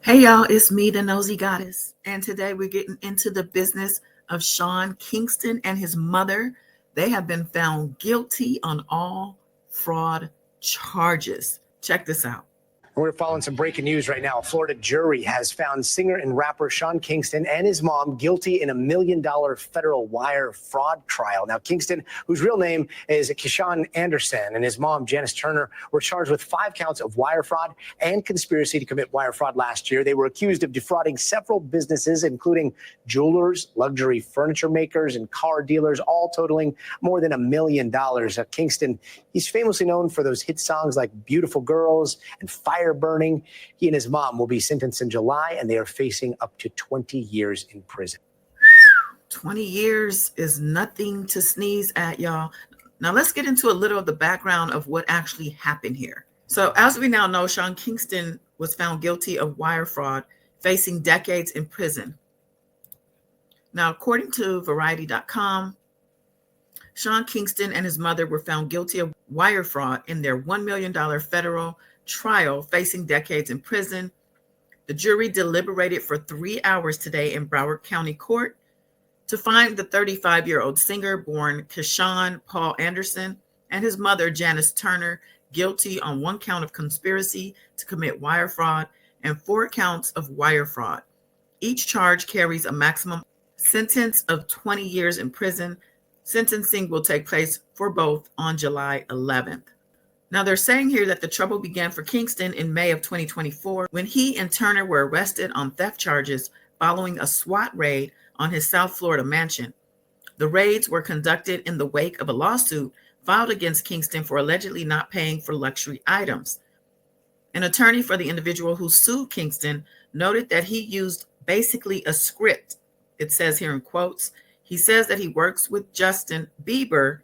Hey y'all, it's me, the Nosy Goddess, and today we're getting into the business of Sean Kingston and his mother. They have been found guilty on all fraud charges. Check this out. We're following some breaking news right now. A Florida jury has found singer and rapper Sean Kingston and his mom guilty in a $1 million federal wire fraud trial. Now, Kingston, whose real name is Keyshawn Anderson, and his mom, Janice Turner, were charged with 5 counts of wire fraud and conspiracy to commit wire fraud last year. They were accused of defrauding several businesses, including jewelers, luxury furniture makers, and car dealers, all totaling more than $1 million. Kingston, he's famously known for those hit songs like Beautiful Girls and Fire Burning. He and his mom will be sentenced in July, and they are facing up to 20 years in prison. 20 years is nothing to sneeze at, y'all. Now let's get into a little of the background of what actually happened here. So as we now know, Sean Kingston was found guilty of wire fraud, facing decades in prison. Now, according to Variety.com, Sean Kingston and his mother were found guilty of wire fraud in their $1 million federal trial, facing decades in prison. The jury deliberated for 3 hours today in Broward County Court to find the 35-year-old singer born Keyshawn Paul Anderson and his mother, Janice Turner, guilty on 1 count of conspiracy to commit wire fraud and 4 counts of wire fraud. Each charge carries a maximum sentence of 20 years in prison. Sentencing will take place for both on July 11th. Now, they're saying here that the trouble began for Kingston in May of 2024 when he and Turner were arrested on theft charges following a SWAT raid on his South Florida mansion. The raids were conducted in the wake of a lawsuit filed against Kingston for allegedly not paying for luxury items. An attorney for the individual who sued Kingston noted that he used basically a script. It says here in quotes, he says that he works with Justin Bieber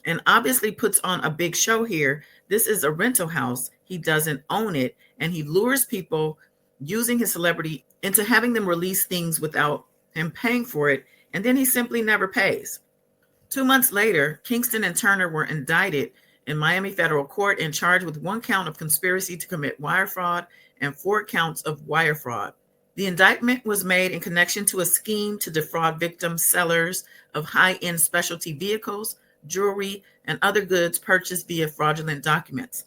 and obviously puts on a big show here. This is a rental house. He doesn't own it. And he lures people using his celebrity into having them release things without him paying for it. And then he simply never pays. 2 months later, Kingston and Turner were indicted in Miami federal court and charged with 1 count of conspiracy to commit wire fraud and 4 counts of wire fraud. The indictment was made in connection to a scheme to defraud victims, sellers of high-end specialty vehicles, jewelry, and other goods purchased via fraudulent documents.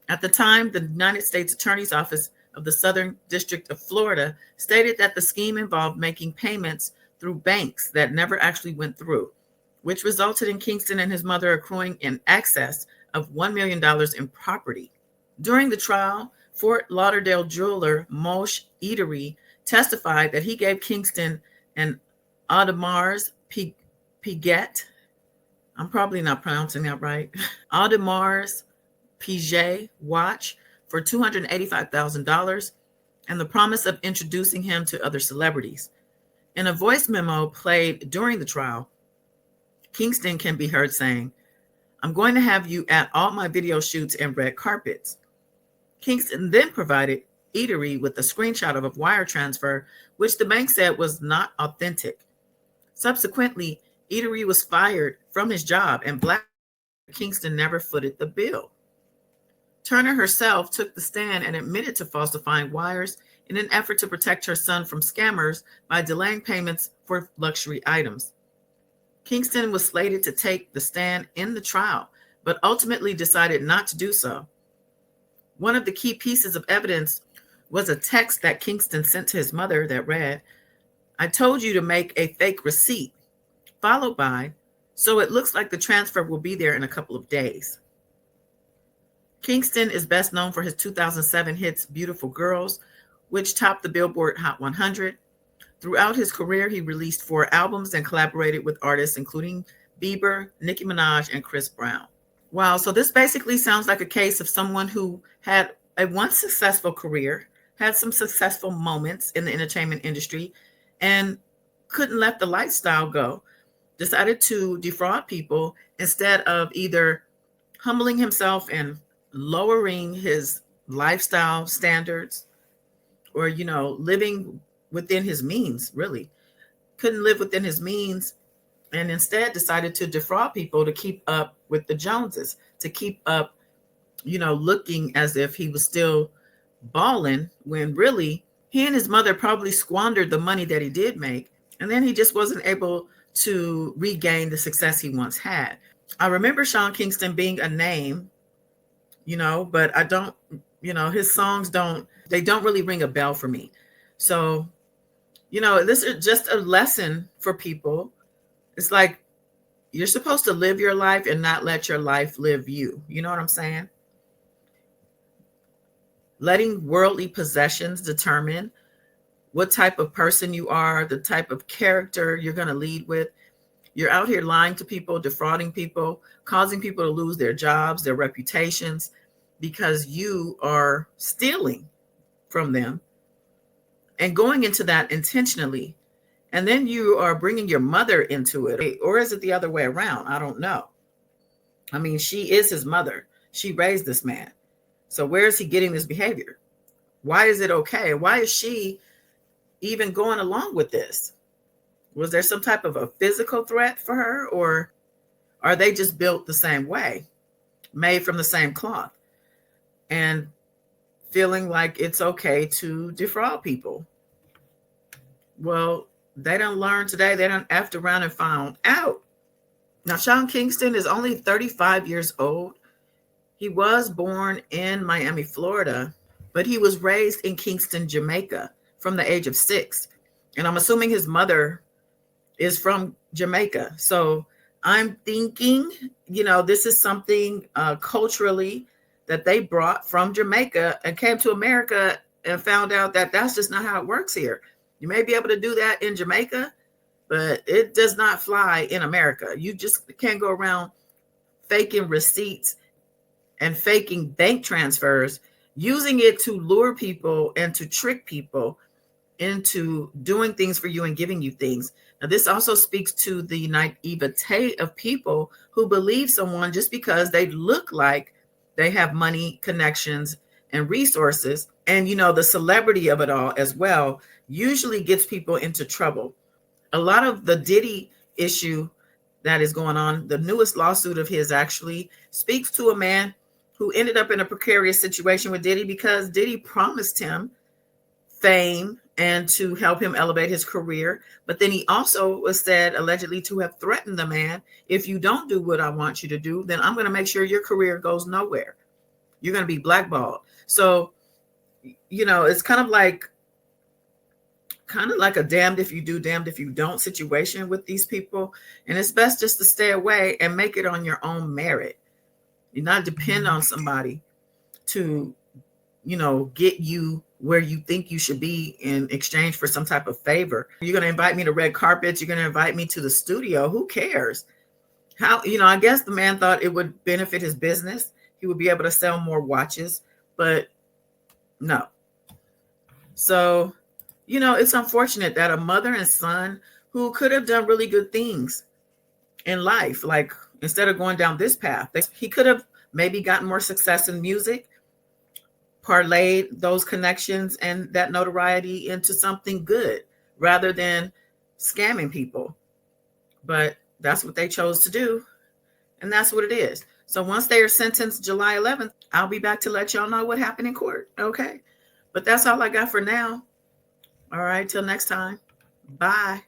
At the time, the United States Attorney's Office of the Southern District of Florida stated that the scheme involved making payments through banks that never actually went through, which resulted in Kingston and his mother accruing in excess of $1 million in property. During the trial, Fort Lauderdale jeweler Moshe Eatery testified that he gave Kingston an Audemars Piguet, I'm probably not pronouncing that right, Audemars Piguet watch for $285,000 and the promise of introducing him to other celebrities. In a voice memo played during the trial, Kingston can be heard saying, "I'm going to have you at all my video shoots and red carpets." Kingston then provided Eatery with a screenshot of a wire transfer, which the bank said was not authentic. Subsequently, Eatery was fired from his job and Black Kingston never footed the bill. Turner herself took the stand and admitted to falsifying wires in an effort to protect her son from scammers by delaying payments for luxury items. Kingston was slated to take the stand in the trial, but ultimately decided not to do so. One of the key pieces of evidence was a text that Kingston sent to his mother that read, "I told you to make a fake receipt," followed by, "So it looks like the transfer will be there in a couple of days." Kingston is best known for his 2007 hits Beautiful Girls, which topped the Billboard Hot 100. Throughout his career, he released 4 albums and collaborated with artists including Bieber, Nicki Minaj, and Chris Brown. Wow, so this basically sounds like a case of someone who had a once successful career, had some successful moments in the entertainment industry, and couldn't let the lifestyle go, decided to defraud people instead of either humbling himself and lowering his lifestyle standards or, living within his means, really. Couldn't live within his means and instead decided to defraud people to keep up with the Joneses, to keep up, looking as if he was still balling when really he and his mother probably squandered the money that he did make, and then he just wasn't able to regain the success he once had. I remember Sean Kingston being a name, but I don't, his songs don't really ring a bell for me. So, this is just a lesson for people. It's like you're supposed to live your life and not let your life live you. You know what I'm saying? Letting worldly possessions determine what type of person you are, the type of character you're going to lead with. You're out here lying to people, defrauding people, causing people to lose their jobs, their reputations, because you are stealing from them and going into that intentionally. And then you are bringing your mother into it. Or is it the other way around? I don't know. I mean, she is his mother. She raised this man. So where is he getting this behavior? Why is it okay? Why is she even going along with this? Was there some type of a physical threat for her, or are they just built the same way, made from the same cloth, and feeling like it's okay to defraud people? Well, they don't learn today. They don't after around and found out. Now, Sean Kingston is only 35 years old. He was born in Miami, Florida, but he was raised in Kingston, Jamaica from the age of 6. And I'm assuming his mother is from Jamaica. So I'm thinking, this is something culturally that they brought from Jamaica and came to America and found out that that's just not how it works here. You may be able to do that in Jamaica, but it does not fly in America. You just can't go around faking receipts and faking bank transfers, using it to lure people and to trick people into doing things for you and giving you things. Now, this also speaks to the naivete of people who believe someone just because they look like they have money, connections, and resources. And, the celebrity of it all as well usually gets people into trouble. A lot of the Diddy issue that is going on, the newest lawsuit of his actually speaks to a man who ended up in a precarious situation with Diddy because Diddy promised him fame and to help him elevate his career. But then he also was said allegedly to have threatened the man, if you don't do what I want you to do, then I'm going to make sure your career goes nowhere. You're going to be blackballed. So, it's kind of like a damned if you do, damned if you don't situation with these people. And it's best just to stay away and make it on your own merit. You not depend on somebody to, get you where you think you should be in exchange for some type of favor. You're going to invite me to red carpets. You're going to invite me to the studio. Who cares? How, I guess the man thought it would benefit his business. He would be able to sell more watches, but no. So, it's unfortunate that a mother and son who could have done really good things in life, like instead of going down this path, he could have maybe gotten more success in music, parlayed those connections and that notoriety into something good rather than scamming people. But that's what they chose to do. And that's what it is. So once they are sentenced July 11th, I'll be back to let y'all know what happened in court. Okay. But that's all I got for now. All right. Till next time. Bye.